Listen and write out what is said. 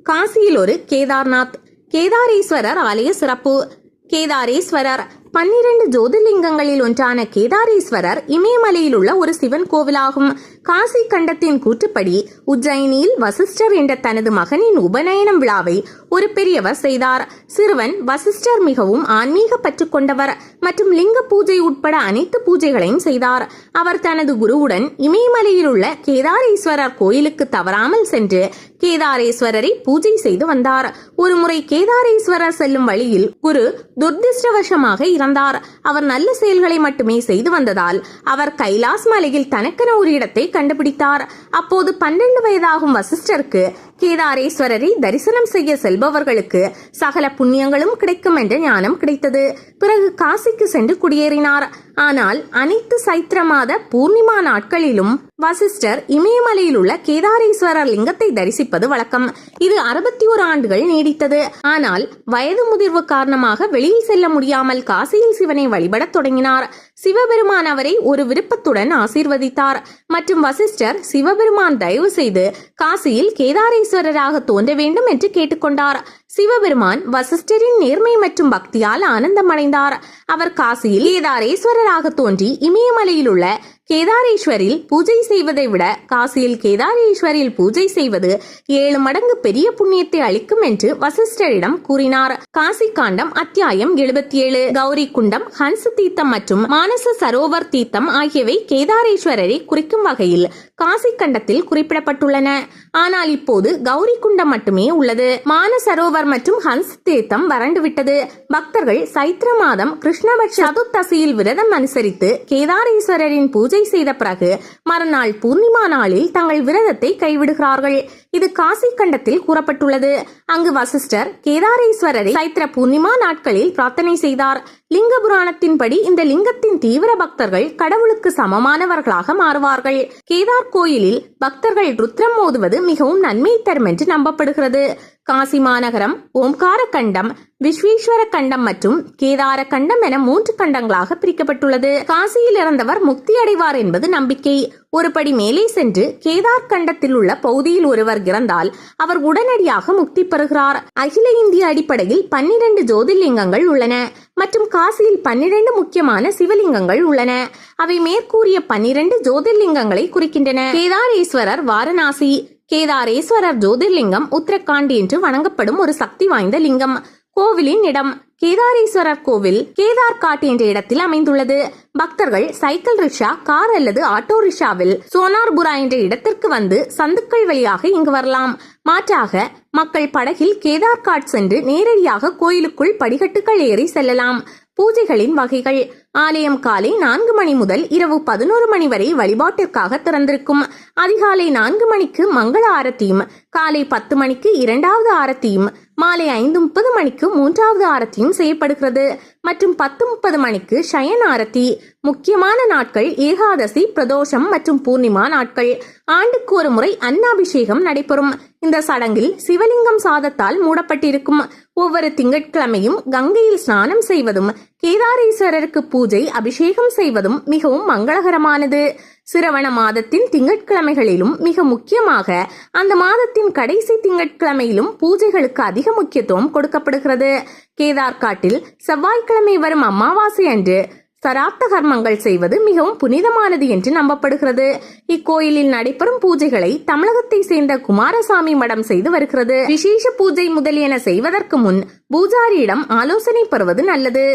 காசியில் ஒரு கேதார்நாத். கேதாரேஸ்வரர் ஆலய சிறப்பு. கேதாரேஸ்வரர் 12 ஜோதிர்லிங்கங்களில் ஒன்றான கேதாரேஸ்வரர் இமயமலையில் உள்ள ஒரு சிவன் கோவிலாகும். காசி கண்டத்தின் கூற்றுப்படி உஜ்ஜயினியில் வசிஷ்டர் என்ற தனது மகனின் உபநயனம் விழாவை ஒரு பெரியவர் செய்தார். சிறுவன் வசிஷ்டர் மிகவும் ஆன்மீக பற்று கொண்டவர் மற்றும் லிங்க பூஜை உட்பட அனைத்து பூஜைகளையும் செய்தார். அவர் தனது குருவுடன் இமயமலையில் உள்ள கேதாரேஸ்வரர் கோயிலுக்கு தவறாமல் சென்று கேதாரேஸ்வரரை பூஜை செய்து வந்தார். ஒருமுறை கேதாரேஸ்வரர் செல்லும் வழியில் குரு துர்திருஷ்டவசமாக இறந்தார். அவர் நல்ல செயல்களை மட்டுமே செய்து வந்ததால் அவர் கைலாஸ் மலையில் தனக்கென ஒரு இடத்தை கண்டுபிடித்தார். அப்போது 12 வயதாகும் வசிஷ்டருக்கு கேதாரேஸ்வரரை தரிசனம் செய்ய செல்பவர்களுக்கு சகல புண்ணியங்களும் கிடைக்கும் என்ற ஞானம் கிடைத்தது. பிறகு காசிக்கு சென்று குடியேறினார். ஆனால் அனைத்து சைத்திர மாத பூர்ணிமா நாட்களிலும் வசிஷ்டர் இமயமலையில் உள்ள கேதாரேஸ்வரர் லிங்கத்தை தரிசிப்பது வழக்கம். இது 61 ஆண்டுகள் நீடித்தது. ஆனால் வயது முதிர்வு காரணமாக வெளியில் செல்ல முடியாமல் காசியில் சிவனை வழிபடத் தொடங்கினார். சிவபெருமான் அவரை ஒரு விருப்பத்துடன் ஆசீர்வதித்தார் மற்றும் வசிஷ்டர் சிவபெருமான் தயவு செய்து காசியில் கேதாரேஸ்வரராக தோன்ற வேண்டும் என்று கேட்டுக்கொண்டார். சிவபெருமான் வசிஷ்டரின் நேர்மை மற்றும் பக்தியால் ஆனந்தமடைந்தார். அவர் காசியில் கேதாரேஸ்வரராக தோன்றி இமயமலையில் உள்ள கேதாரேஸ்வரில் பூஜை செய்வதை விட காசியில் கேதாரேஸ்வரில் பூஜை செய்வது 7 மடங்கு பெரிய புண்ணியத்தை அளிக்கும் என்று வசிஷ்டரிடம் கூறினார். காசி காண்டம் அத்தியாயம் 77. கௌரி குண்டம், ஹன்ஸ் தீர்த்தம் மற்றும் மானச சரோவர் தீர்த்தம் ஆகியவை கேதாரேஸ்வரரை குறிக்கும் வகையில் காசி கண்டத்தில் குறிப்பிடப்பட்டுள்ளன. ஆனால் இப்போது கௌரி குண்டம் மட்டுமே உள்ளது. மானசரோவர் மற்றும் ஹன்ஸ் தீர்த்தம் வறண்டுவிட்டது. பக்தர்கள் சைத்திர மாதம் கிருஷ்ணபட்ச சதுர்த்தசியில் விரதம் அனுசரித்து கேதாரேஸ்வரரின் பூஜை செய்த பிறகு மறுநாள் பூர்ணிமா நாளில் தங்கள் விரதத்தை கைவிடுகிறார்கள். இது காசி கண்டத்தில் கூறப்பட்டுள்ளது. அங்கு வசிஷ்டர் கேதாரேஸ்வரரை சைத்திர பூர்ணிமா நாட்களில் பிரார்த்தனை செய்தார். லிங்க புராணத்தின்படி இந்த லிங்கத்தின் தீவிர பக்தர்கள் கடவுளுக்கு சமமானவர்களாக மாறுவார்கள். கேதார் கோயிலில் பக்தர்கள் ருத்ரம் மோதுவது மிகவும் நன்மை தரும் என்று நம்பப்படுகிறது. காசி மாநகரம் ஓம்கார கண்டம், விஸ்வேஸ்வர கண்டம் மற்றும் கேதார கண்டம் என 3 கண்டங்களாக பிரிக்கப்பட்டுள்ளது. காசியில் இறந்தவர் முக்தி அடைவார் என்பது நம்பிக்கை. ஒருபடி மேலே சென்று கேதார் கண்டத்தில் உள்ள பகுதியில் ஒருவர் இறந்தால் அவர் உடனடியாக முக்தி பெறுகிறார். அகில இந்திய அடிப்படையில் 12 ஜோதிர்லிங்கங்கள் உள்ளன மற்றும் காசியில் 12 முக்கியமான சிவலிங்கங்கள் உள்ளன. அவை மேற்கூறிய 12 ஜோதிர்லிங்கங்களை குறிக்கின்றன. கேதாரேஸ்வரர் வாரணாசி. கேதாரேஸ்வரர் ஜோதிர்லிங்கம் உத்தரகாண்ட் என்று வணங்கப்படும் ஒரு சக்தி வாய்ந்த லிங்கம். கோவிலின் இடம். கேதாரேஸ்வரர் கோவில் கேதார்காட் என்ற இடத்தில் அமைந்துள்ளது. பக்தர்கள் சைக்கிள் ரிக்ஷா, கார் அல்லது ஆட்டோ ரிக்ஷாவில் சோனார்புரா என்ற இடத்திற்கு வந்து சந்துக்கள் வழியாக இங்கு வரலாம். மாற்றாக மக்கள் படகில் கேதார்காட் சென்று நேரடியாக கோயிலுக்குள் படிக்கட்டுகள் ஏறி செல்லலாம். பூஜைகளின் வகைகள். ஆலயம் காலை 4 மணி முதல் இரவு 11 மணி வரை வழிபாட்டிற்காக திறந்திருக்கும். அதிகாலை 4 மணிக்கு மங்கள ஆரத்தியும், காலை 10 மணிக்கு 2வது ஆரத்தியும், மாலை 5:30 மணிக்கு 3வது ஆரத்தியும் செய்யப்படுகிறது மற்றும் 10:30 மணிக்கு சயன் ஆரத்தி. முக்கியமான நாட்கள் ஏகாதசி, பிரதோஷம் மற்றும் பூர்ணிமா நாட்கள். ஆண்டுக்கு ஒரு முறை அன்னாபிஷேகம் நடைபெறும். இந்த சடங்கில் சிவலிங்கம் சாதத்தால் மூடப்பட்டிருக்கும். ஒவ்வொரு திங்கட்கிழமையும் கங்கையில் ஸ்நானம் செய்வதும் கேதாரேஸ்வரருக்கு பூஜை அபிஷேகம் செய்வதும் மிகவும் மங்களகரமானது. சிரவண மாதத்தின் திங்கட்கிழமைகளிலும் மிக முக்கியமாக அந்த மாதத்தின் கடைசி திங்கட்கிழமையிலும் பூஜைகளுக்கு அதிக முக்கியத்துவம் கொடுக்கப்படுகிறது. கேதார்காட்டில் செவ்வாய்க்கிழமை வரும் அமாவாசை அன்று சராப்த கர்மங்கள் செய்வது மிகவும் புனிதமானது என்று நம்பப்படுகிறது. இக்கோயிலில் நடைபெறும் பூஜைகளை தமிழகத்தை சேர்ந்த குமாரசாமி மடம் செய்து வருகிறது. விசேஷ பூஜை முதலியன செய்வதற்கு முன் பூஜாரியிடம் ஆலோசனை பெறுவது நல்லது.